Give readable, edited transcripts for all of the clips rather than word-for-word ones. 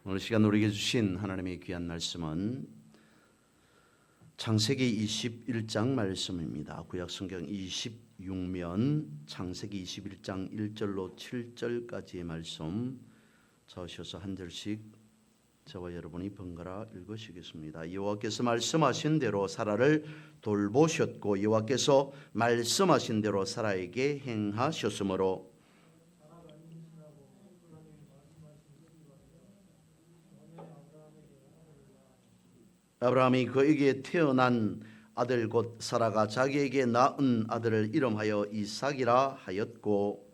오늘 시간 우리에게 주신 하나님의 귀한 말씀은 창세기 21장 말씀입니다. 구약성경 26면 창세기 21장 1절로 7절까지의 말씀 저으셔서 한 절씩 저와 여러분이 번갈아 읽으시겠습니다. 여호와께서 말씀하신 대로 사라를 돌보셨고 여호와께서 말씀하신 대로 사라에게 행하셨으므로 아브라함이 그에게 태어난 아들 곧 사라가 자기에게 낳은 아들을 이름하여 이삭이라 하였고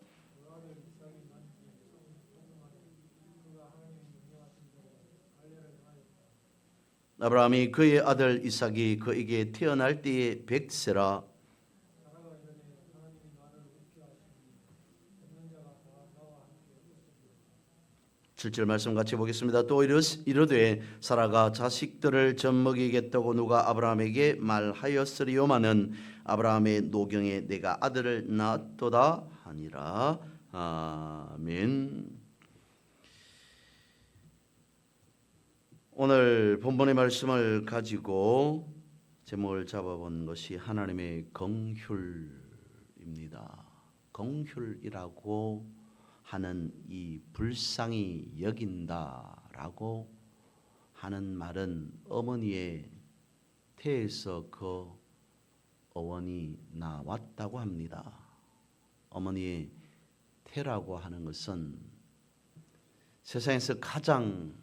아브라함이 그의 아들 이삭이 그에게 태어날 때에 100세라 7절 말씀 같이 보겠습니다. 또 이르되 사라가 자식들을 젖먹이겠다고 누가 아브라함에게 말하였으리요마는 아브라함의 노경에 내가 아들을 낳았도다 하니라. 아멘. 오늘 본문의 말씀을 가지고 제목을 잡아본 것이 하나님의 긍휼입니다. 긍휼이라고 하는 이 불쌍히 여긴다라고 하는 말은 어머니의 태에서 그 어원이 나왔다고 합니다. 어머니의 태라고 하는 것은 세상에서 가장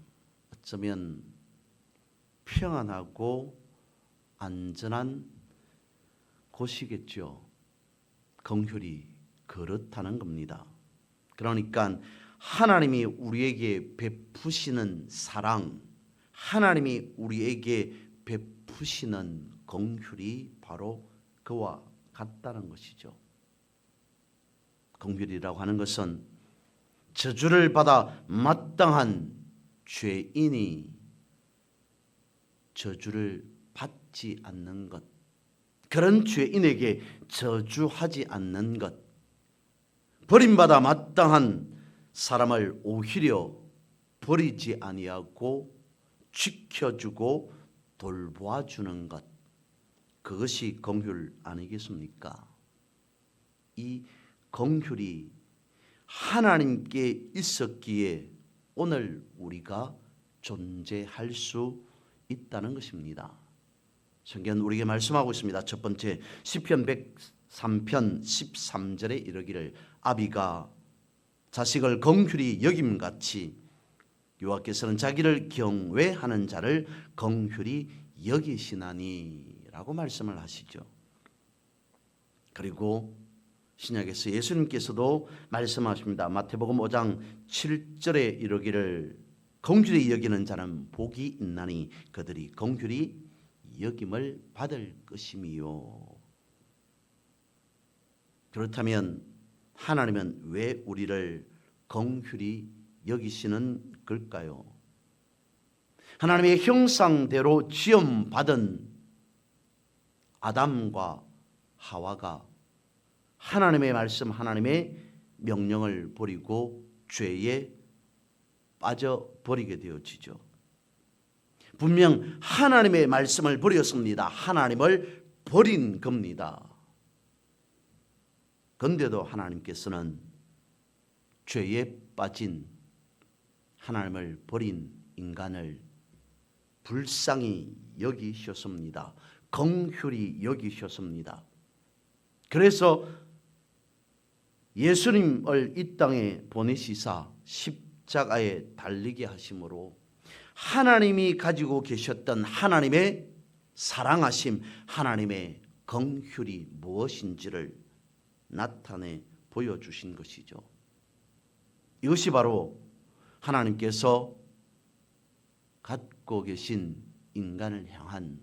어쩌면 평안하고 안전한 곳이겠죠. 긍휼이 그렇다는 겁니다. 그러니까 하나님이 우리에게 베푸시는 사랑, 하나님이 우리에게 베푸시는 긍휼이 바로 그와 같다는 것이죠. 긍휼이라고 하는 것은 저주를 받아 마땅한 죄인이 저주를 받지 않는 것, 그런 죄인에게 저주하지 않는 것, 버림받아 마땅한 사람을 오히려 버리지 아니하고 지켜주고 돌보아주는 것, 그것이 긍휼 아니겠습니까? 이 긍휼이 하나님께 있었기에 오늘 우리가 존재할 수 있다는 것입니다. 성경은 우리에게 말씀하고 있습니다. 첫 번째 시편 103편 13절에 이르기를 아비가 자식을 긍휼히 여김같이 여호와께서는 자기를 경외하는 자를 긍휼히 여기시나니 라고 말씀을 하시죠. 그리고 신약에서 예수님께서도 말씀하십니다. 마태복음 5장 7절에 이르기를 긍휼히 여기는 자는 복이 있나니 그들이 긍휼히 여김을 받을 것이미요. 그렇다면 하나님은 왜 우리를 긍휼히 여기시는 걸까요? 하나님의 형상대로 지음받은 아담과 하와가 하나님의 말씀, 하나님의 명령을 버리고 죄에 빠져버리게 되어지죠. 분명 하나님의 말씀을 버렸습니다. 하나님을 버린 겁니다. 그런데도 하나님께서는 죄에 빠진 하나님을 버린 인간을 불쌍히 여기셨습니다. 긍휼히 여기셨습니다. 그래서 예수님을 이 땅에 보내시사 십자가에 달리게 하심으로 하나님이 가지고 계셨던 하나님의 사랑하심, 하나님의 긍휼이 무엇인지를 나타내 보여주신 것이죠. 이것이 바로 하나님께서 갖고 계신 인간을 향한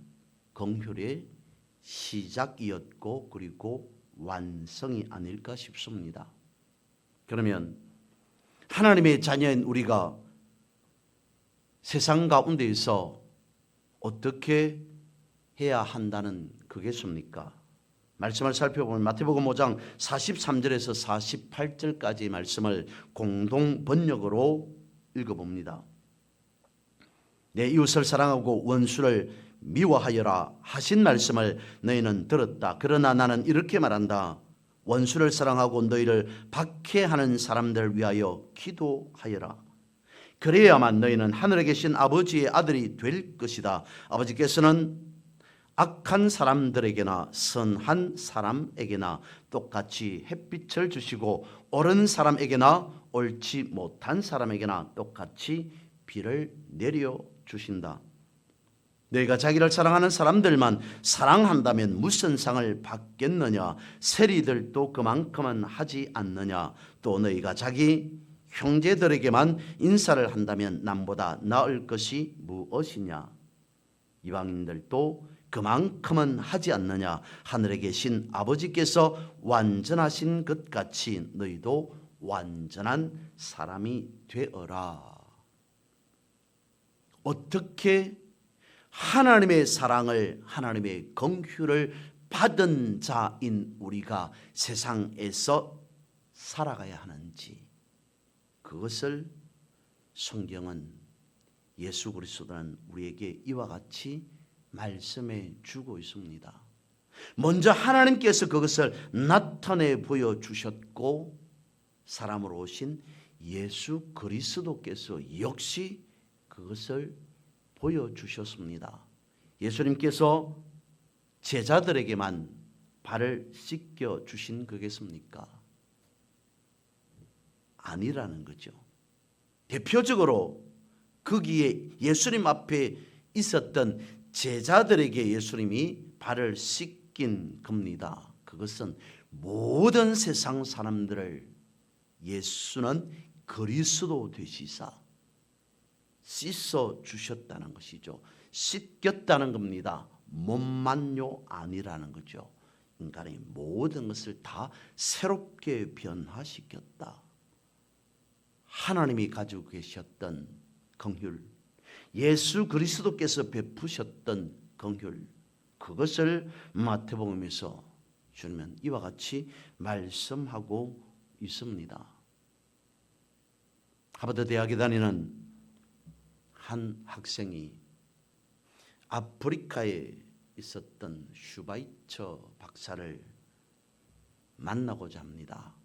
긍휼의 시작이었고 그리고 완성이 아닐까 싶습니다. 그러면 하나님의 자녀인 우리가 세상 가운데에서 어떻게 해야 한다는 그겠습니까? 말씀을 살펴보면 마태복음 5장 43절에서 48절까지 말씀을 공동 번역으로 읽어봅니다. 내 이웃을 사랑하고 원수를 미워하여라 하신 말씀을 너희는 들었다. 그러나 나는 이렇게 말한다. 원수를 사랑하고 너희를 박해하는 사람들을 위하여 기도하여라. 그래야만 너희는 하늘에 계신 아버지의 아들이 될 것이다. 아버지께서는 악한 사람들에게나 선한 사람에게나 똑같이 햇빛을 주시고 옳은 사람에게나 옳지 못한 사람에게나 똑같이 비를 내려 주신다. 너희가 자기를 사랑하는 사람들만 사랑한다면 무슨 상을 받겠느냐? 세리들도 그만큼은 하지 않느냐? 또 너희가 자기 형제들에게만 인사를 한다면 남보다 나을 것이 무엇이냐? 이방인들도 그만큼은 하지 않느냐? 하늘에 계신 아버지께서 완전하신 것 같이 너희도 완전한 사람이 되어라. 어떻게 하나님의 사랑을, 하나님의 긍휼을 받은 자인 우리가 세상에서 살아가야 하는지, 그것을 성경은, 예수 그리스도는 우리에게 이와 같이 말씀해 주고 있습니다. 먼저 하나님께서 그것을 나타내 보여주셨고, 사람으로 오신 예수 그리스도께서 역시 그것을 보여주셨습니다. 예수님께서 제자들에게만 발을 씻겨 주신 거겠습니까? 아니라는 거죠. 대표적으로 거기에 예수님 앞에 있었던 제자들에게 예수님이 발을 씻긴 겁니다. 그것은 모든 세상 사람들을 예수는 그리스도 되시사 씻어 주셨다는 것이죠. 씻겼다는 겁니다. 몸만요 아니라는 거죠. 인간의 모든 것을 다 새롭게 변화시켰다. 하나님이 가지고 계셨던 긍휼, 예수 그리스도께서 베푸셨던 긍휼, 그것을 마태복음에서 주님은 이와 같이 말씀하고 있습니다. 하버드 대학에 다니는 한 학생이 아프리카에 있었던 슈바이처 박사를 만나고자 합니다.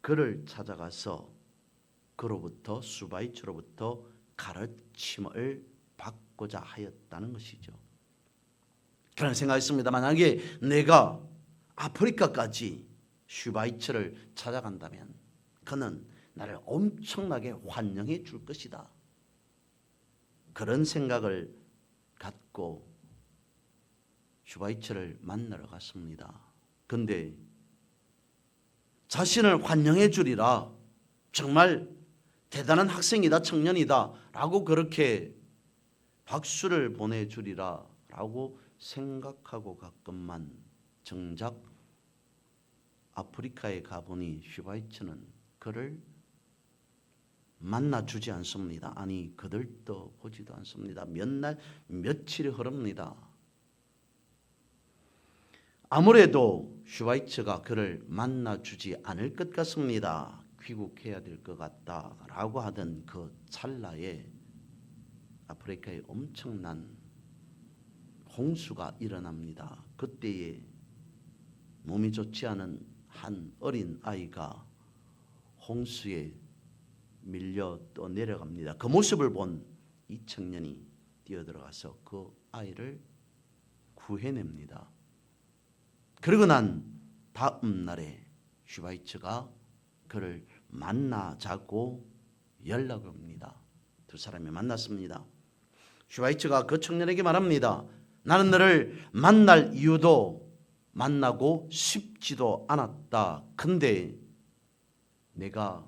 그를 찾아가서 그로부터, 슈바이처로부터 가르침을 받고자 하였다는 것이죠. 그런 생각했습니다. 만약에 내가 아프리카까지 슈바이처를 찾아간다면 그는 나를 엄청나게 환영해 줄 것이다. 그런 생각을 갖고 슈바이처를 만나러 갔습니다. 그런데 자신을 환영해 주리라, 정말 대단한 학생이다, 청년이다 라고 그렇게 박수를 보내주리라 라고 생각하고 갔건만 정작 아프리카에 가보니 슈바이처는 그를 만나주지 않습니다. 아니, 그들도 보지도 않습니다. 몇 날, 며칠이 흐릅니다. 아무래도 슈바이처가 그를 만나주지 않을 것 같습니다. 귀국해야 될 것 같다라고 하던 그 찰나에 아프리카에 엄청난 홍수가 일어납니다. 그때에 몸이 좋지 않은 한 어린 아이가 홍수에 밀려 또 내려갑니다. 그 모습을 본 이 청년이 뛰어들어가서 그 아이를 구해냅니다. 그러고 난 다음 날에 슈바이처가 그를 만나자고 연락을 합니다. 두 사람이 만났습니다. 슈바이처가 그 청년에게 말합니다. 나는 너를 만날 이유도 만나고 싶지도 않았다. 근데 내가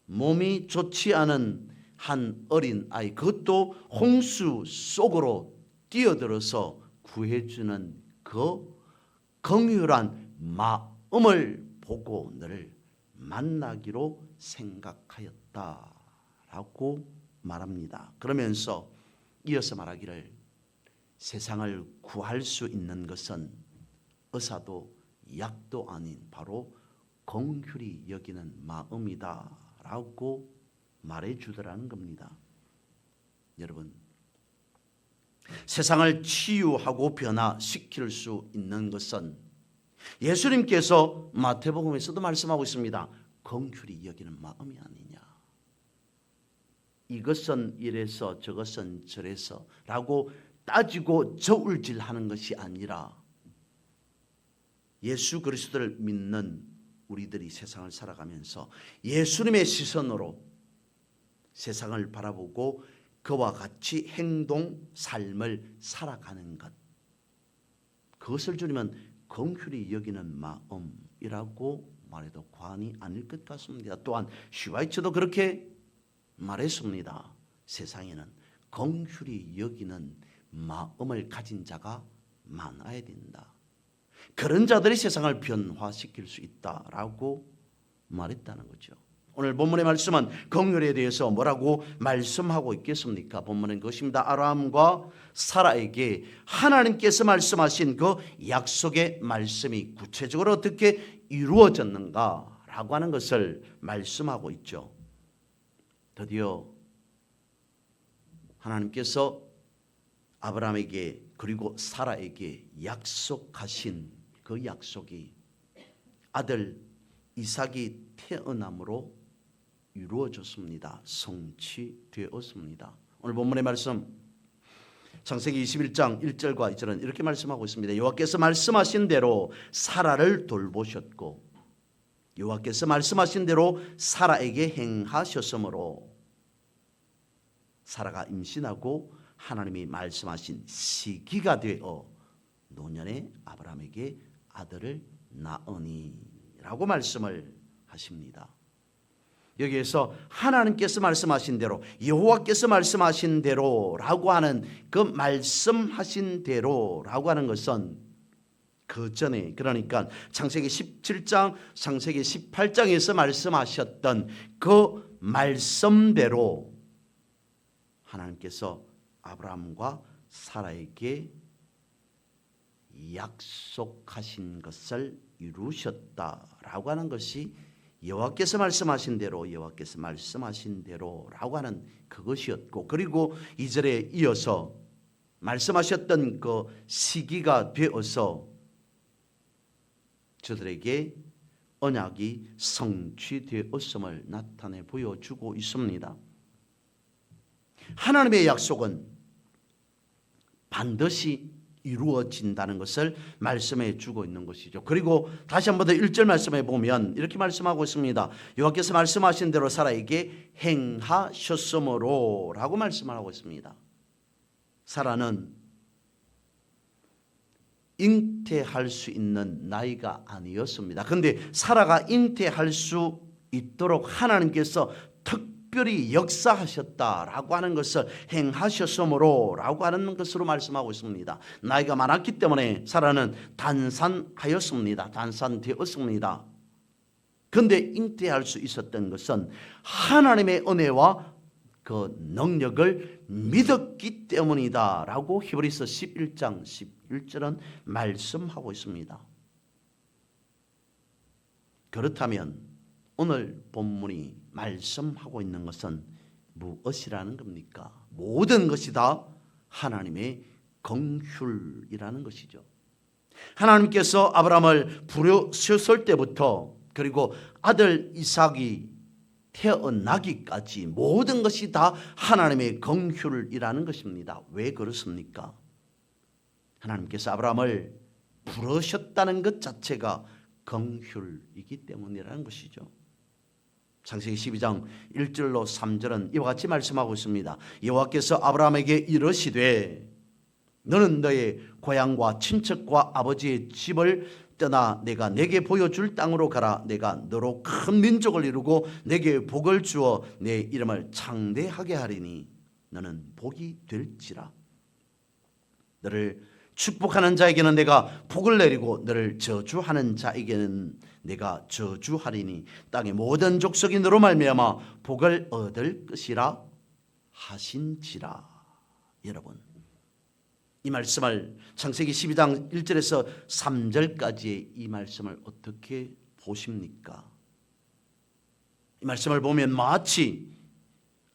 몸이 좋지 않은 한 어린 아이, 그것도 홍수 속으로 뛰어들어서 구해주는 그 긍휼한 마음을 보고 너를 만나기로 생각하였다라고 말합니다. 그러면서 이어서 말하기를 세상을 구할 수 있는 것은 의사도 약도 아닌 바로 긍휼히 여기는 마음이다 라고 말해주더라는 겁니다. 여러분, 세상을 치유하고 변화시킬 수 있는 것은 예수님께서 마태복음에서도 말씀하고 있습니다. 긍휼히 여기는 마음이 아니냐. 이것은 이래서 저것은 저래서 라고 따지고 저울질하는 것이 아니라 예수 그리스도를 믿는 우리들이 세상을 살아가면서 예수님의 시선으로 세상을 바라보고 그와 같이 행동, 삶을 살아가는 것, 그것을 주님은 긍휼히 여기는 마음이라고 말해도 과언이 아닐 것 같습니다. 또한 슈바이처도 그렇게 말했습니다. 세상에는 긍휼히 여기는 마음을 가진 자가 많아야 된다. 그런 자들이 세상을 변화시킬 수 있다라고 말했다는 거죠. 오늘 본문의 말씀은 긍휼에 대해서 뭐라고 말씀하고 있겠습니까? 본문은 그것입니다. 아브라함과 사라에게 하나님께서 말씀하신 그 약속의 말씀이 구체적으로 어떻게 이루어졌는가라고 하는 것을 말씀하고 있죠. 드디어 하나님께서 아브라함에게 그리고 사라에게 약속하신 그 약속이 아들 이삭이 태어남으로 이루어졌습니다. 성취되었습니다. 오늘 본문의 말씀 창세기 21장 1절과 2절은 이렇게 말씀하고 있습니다. 여호와께서 말씀하신 대로 사라를 돌보셨고 여호와께서 말씀하신 대로 사라에게 행하셨으므로 사라가 임신하고 하나님이 말씀하신 시기가 되어 노년에 아브라함에게 아들을 낳으니 라고 말씀을 하십니다. 여기에서 하나님께서 말씀하신 대로 여호와께서 말씀하신 대로라고 하는 그 말씀하신 대로라고 하는 것은 그 전에 그러니까 창세기 17장 창세기 18장에서 말씀하셨던 그 말씀대로 하나님께서 아브라함과 사라에게 약속하신 것을 이루셨다라고 하는 것이 여호와께서 말씀하신 대로 여호와께서 말씀하신 대로라고 하는 그것이었고, 그리고 2절에 이어서 말씀하셨던 그 시기가 되어서 저들에게 언약이 성취되었음을 나타내 보여주고 있습니다. 하나님의 약속은 반드시 이루어진다는 것을 말씀해 주고 있는 것이죠. 그리고 다시 한 번 더 1절 말씀해 보면 이렇게 말씀하고 있습니다. 여호와께서 말씀하신 대로 사라에게 행하셨으므로 라고 말씀을 하고 있습니다. 사라는 잉태할 수 있는 나이가 아니었습니다. 그런데 사라가 잉태할 수 있도록 하나님께서 특별히 역사하셨다라고 하는 것을 행하셨으므로 라고 하는 것으로 말씀하고 있습니다. 나이가 많았기 때문에 사라는 단산하였습니다. 단산되었습니다. 그런데 잉태할 수 있었던 것은 하나님의 은혜와 그 능력을 믿었기 때문이다 라고 히브리서 11장 11절은 말씀하고 있습니다. 그렇다면 오늘 본문이 말씀하고 있는 것은 무엇이라는 겁니까? 모든 것이 다 하나님의 긍휼이라는 것이죠. 하나님께서 아브라함을 부르셨을 때부터 그리고 아들 이삭이 태어나기까지 모든 것이 다 하나님의 긍휼이라는 것입니다. 왜 그렇습니까? 하나님께서 아브라함을 부르셨다는 것 자체가 긍휼이기 때문이라는 것이죠. 창세기 12장 1절로 3절은 이와 같이 말씀하고 있습니다. 여호와께서 아브라함에게 이르시되 너는 너의 고향과 친척과 아버지의 집을 떠나 내가 내게 보여줄 땅으로 가라. 내가 너로 큰 민족을 이루고 내게 복을 주어 내 이름을 창대하게 하리니 너는 복이 될지라. 너를 축복하는 자에게는 내가 복을 내리고 너를 저주하는 자에게는 내가 저주하리니 땅의 모든 족속이 너로 말미암아 복을 얻을 것이라 하신지라. 여러분, 이 말씀을 창세기 12장 1절에서 3절까지의 이 말씀을 어떻게 보십니까? 이 말씀을 보면 마치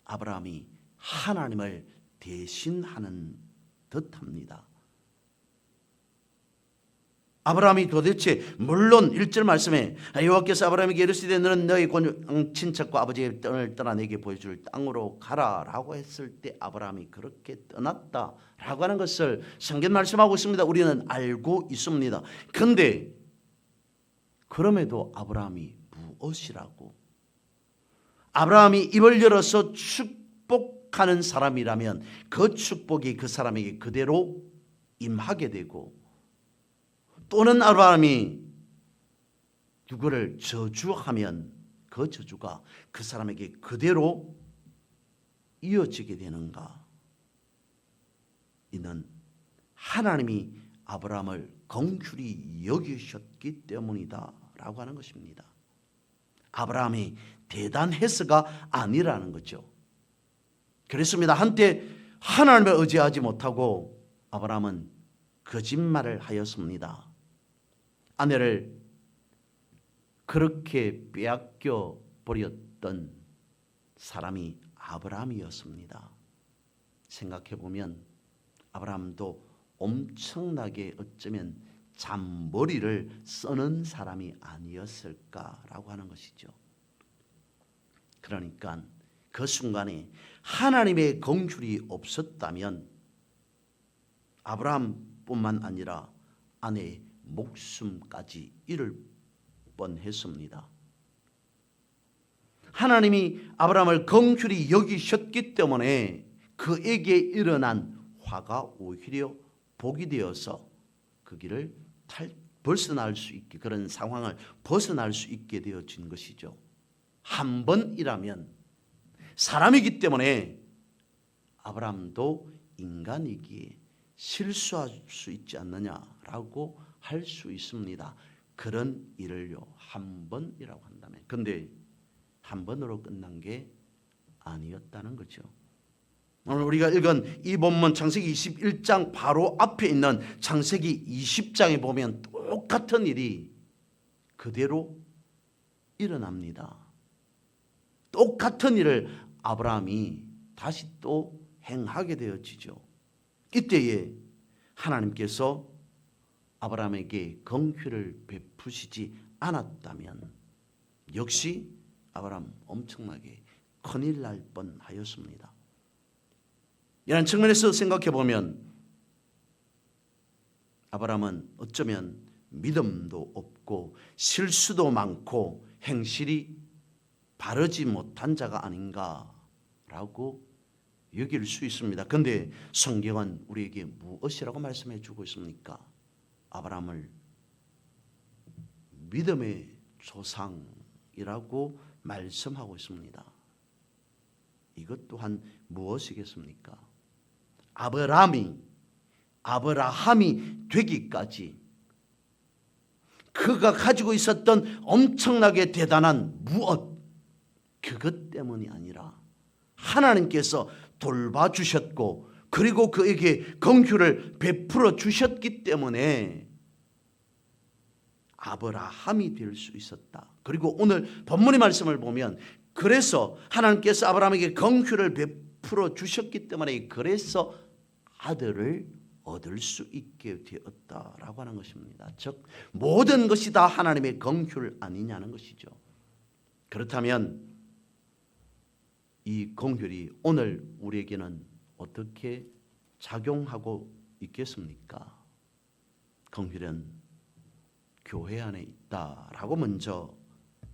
아브라함이 하나님을 대신하는 듯합니다. 아브라함이 도대체 물론 1절 말씀에 여호와께서 아브라함에게 이르시되 너는 너희 친척과 아버지의 땅을 떠나 내게 보여줄 땅으로 가라라고 했을 때 아브라함이 그렇게 떠났다라고 하는 것을 성경 말씀하고 있습니다. 우리는 알고 있습니다. 그런데 그럼에도 아브라함이 무엇이라고? 아브라함이 입을 열어서 축복하는 사람이라면 그 축복이 그 사람에게 그대로 임하게 되고, 또는 아브라함이 누구를 저주하면 그 저주가 그 사람에게 그대로 이어지게 되는가? 이는 하나님이 아브라함을 긍휼히 여기셨기 때문이다 라고 하는 것입니다. 아브라함이 대단해서가 아니라는 거죠. 그렇습니다. 한때 하나님을 의지하지 못하고 아브라함은 거짓말을 하였습니다. 아내를 그렇게 빼앗겨 버렸던 사람이 아브라함이었습니다. 생각해 보면 아브라함도 엄청나게 어쩌면 잔머리를 쓰는 사람이 아니었을까라고 하는 것이죠. 그러니까 그 순간에 하나님의 긍휼이 없었다면 아브라함뿐만 아니라 아내의 목숨까지 잃을 뻔했습니다. 하나님이 아브라함을 긍휼히 여기셨기 때문에 그에게 일어난 화가 오히려 복이 되어서 그 길을 벗어날 수 있게, 그런 상황을 벗어날 수 있게 되어진 것이죠. 한 번이라면 사람이기 때문에 아브라함도 인간이기에 실수할 수 있지 않느냐라고 할 수 있습니다. 그런 일을요, 한 번이라고 한다면. 근데 한 번으로 끝난 게 아니었다는 거죠. 오늘 우리가 읽은 이 본문 창세기 21장 바로 앞에 있는 창세기 20장에 보면 똑같은 일이 그대로 일어납니다. 똑같은 일을 아브라함이 다시 또 행하게 되어지죠. 이때에 하나님께서 아브라함에게 긍휼을 베푸시지 않았다면 역시 아브라함 엄청나게 큰일 날 뻔하였습니다. 이런 측면에서 생각해 보면 아브라함은 어쩌면 믿음도 없고 실수도 많고 행실이 바르지 못한 자가 아닌가라고 여길 수 있습니다. 그런데 성경은 우리에게 무엇이라고 말씀해 주고 있습니까? 아브라함을 믿음의 조상이라고 말씀하고 있습니다. 이것 또한 무엇이겠습니까? 아브라함이 되기까지 그가 가지고 있었던 엄청나게 대단한 무엇, 그것 때문이 아니라 하나님께서 돌봐주셨고 그리고 그에게 긍휼을 베풀어 주셨기 때문에 아브라함이 될 수 있었다. 그리고 오늘 본문의 말씀을 보면 그래서 하나님께서 아브라함에게 긍휼을 베풀어 주셨기 때문에 그래서 아들을 얻을 수 있게 되었다라고 하는 것입니다. 즉 모든 것이 다 하나님의 긍휼 아니냐는 것이죠. 그렇다면 이 긍휼이 오늘 우리에게는 어떻게 작용하고 있겠습니까? 긍휼은 교회 안에 있다라고 먼저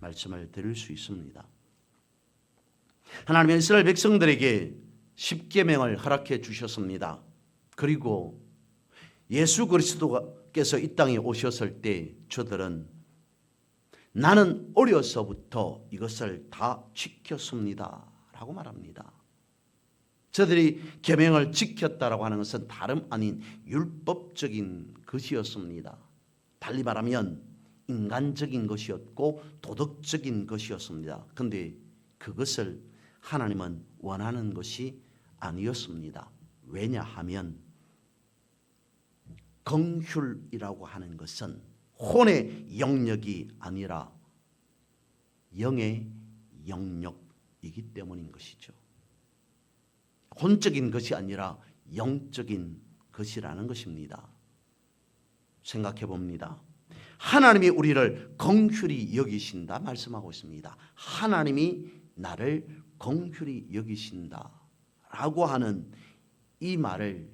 말씀을 드릴 수 있습니다. 하나님은 이스라엘 백성들에게 십계명을 허락해 주셨습니다. 그리고 예수 그리스도께서 이 땅에 오셨을 때 저들은 나는 어려서부터 이것을 다 지켰습니다 라고 말합니다. 저들이 계명을 지켰다라고 하는 것은 다름 아닌 율법적인 것이었습니다. 달리 말하면 인간적인 것이었고 도덕적인 것이었습니다. 그런데 그것을 하나님은 원하는 것이 아니었습니다. 왜냐하면 긍휼이라고 하는 것은 혼의 영역이 아니라 영의 영역이기 때문인 것이죠. 혼적인 것이 아니라 영적인 것이라는 것입니다. 생각해 봅니다. 하나님이 우리를 긍휼히 여기신다 말씀하고 있습니다. 하나님이 나를 긍휼히 여기신다라고 하는 이 말을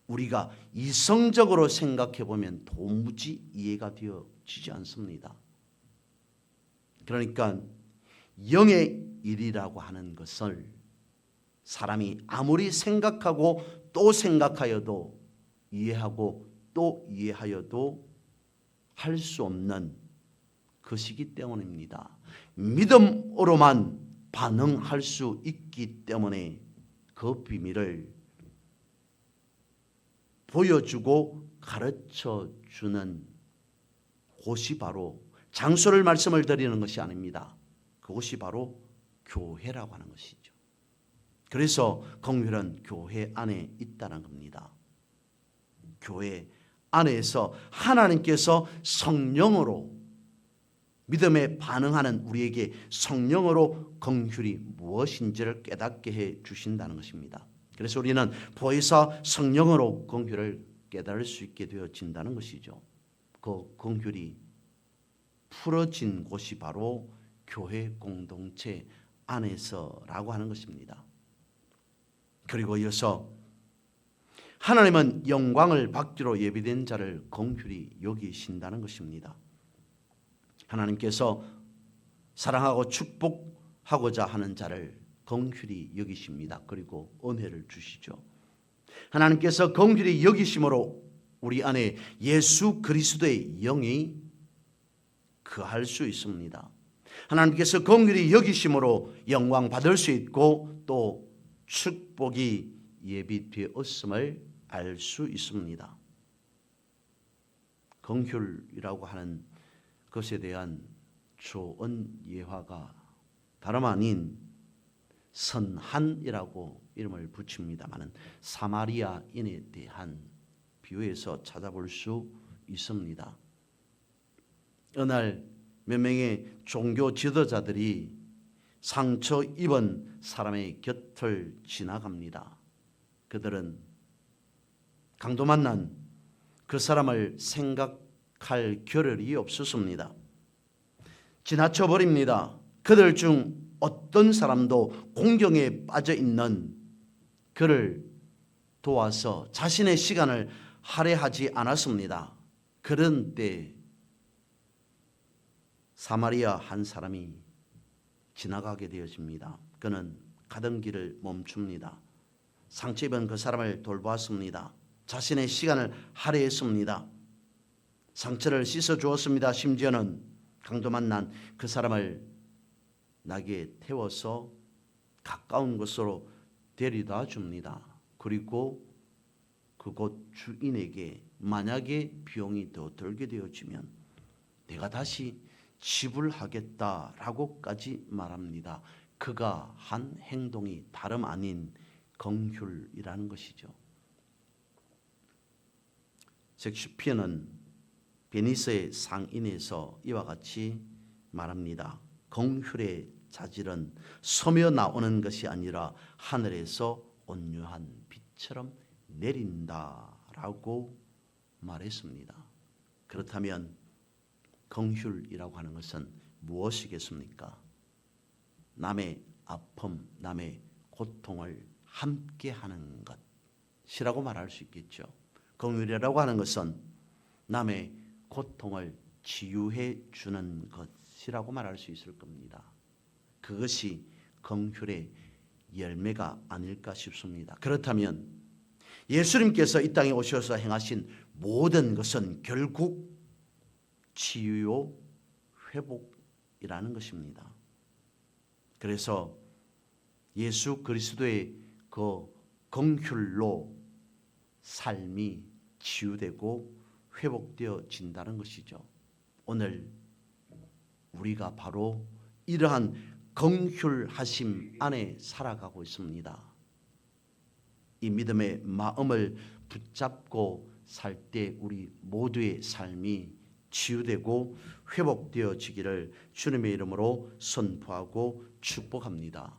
우리가 이성적으로 생각해 보면 도무지 이해가 되어지지 않습니다. 그러니까 영의 일이라고 하는 것을 사람이 아무리 생각하고 또 생각하여도 이해하고 또 이해하여도 할 수 없는 것이기 때문입니다. 믿음으로만 반응할 수 있기 때문에 그 비밀을 보여주고 가르쳐 주는 곳이 바로, 장소를 말씀을 드리는 것이 아닙니다. 그곳이 바로 교회라고 하는 것이죠. 그래서 긍휼은 교회 안에 있다는 겁니다. 교회 안에서 하나님께서 성령으로, 믿음에 반응하는 우리에게 성령으로 긍휼이 무엇인지를 깨닫게 해 주신다는 것입니다. 그래서 우리는 보혜사 성령으로 긍휼을 깨달을 수 있게 되어진다는 것이죠. 그 긍휼이 풀어진 곳이 바로 교회 공동체 안에서라고 하는 것입니다. 그리고 이어서 하나님은 영광을 받기로 예비된 자를 긍휼히 여기신다는 것입니다. 하나님께서 사랑하고 축복하고자 하는 자를 긍휼히 여기십니다. 그리고 은혜를 주시죠. 하나님께서 긍휼히 여기심으로 우리 안에 예수 그리스도의 영이 거할 수 있습니다. 하나님께서 긍휼히 여기심으로 영광 받을 수 있고 또 축복이 예비되었음을 알 수 있습니다. 긍휼이라고 하는 것에 대한 좋은 예화가 다름 아닌 선한이라고 이름을 붙입니다마는 사마리아인에 대한 비유에서 찾아볼 수 있습니다. 어느 날 몇 명의 종교 지도자들이 상처 입은 사람의 곁을 지나갑니다. 그들은 강도 만난 그 사람을 생각할 겨를이 없었습니다. 지나쳐 버립니다. 그들 중 어떤 사람도 공경에 빠져 있는 그를 도와서 자신의 시간을 할애하지 않았습니다. 그런 때 사마리아 한 사람이 지나가게 되어집니다. 그는 가던 길을 멈춥니다. 상처 입은 그 사람을 돌보았습니다. 자신의 시간을 할애했습니다. 상처를 씻어 주었습니다. 심지어는 강도 만난 그 사람을 낙에 태워서 가까운 곳으로 데려다 줍니다. 그리고 그곳 주인에게 만약에 비용이 더 들게 되어지면 내가 다시 지불하겠다라고까지 말합니다. 그가 한 행동이 다름 아닌 긍휼이라는 것이죠. 섹스피어는 베니스의 상인에서 이와 같이 말합니다. 긍휼의 자질은 서며 나오는 것이 아니라 하늘에서 온유한 빛처럼 내린다라고 말했습니다. 그렇다면 긍휼이라고 하는 것은 무엇이겠습니까? 남의 아픔, 남의 고통을 함께하는 것이라고 말할 수 있겠죠. 긍휼이라고 하는 것은 남의 고통을 치유해 주는 것이라고 말할 수 있을 겁니다. 그것이 긍휼의 열매가 아닐까 싶습니다. 그렇다면 예수님께서 이 땅에 오셔서 행하신 모든 것은 결국 치유요 회복이라는 것입니다. 그래서 예수 그리스도의 그 긍휼로 삶이 치유되고 회복되어진다는 것이죠. 오늘 우리가 바로 이러한 긍휼하심 안에 살아가고 있습니다. 이 믿음의 마음을 붙잡고 살 때 우리 모두의 삶이 치유되고 회복되어지기를 주님의 이름으로 선포하고 축복합니다.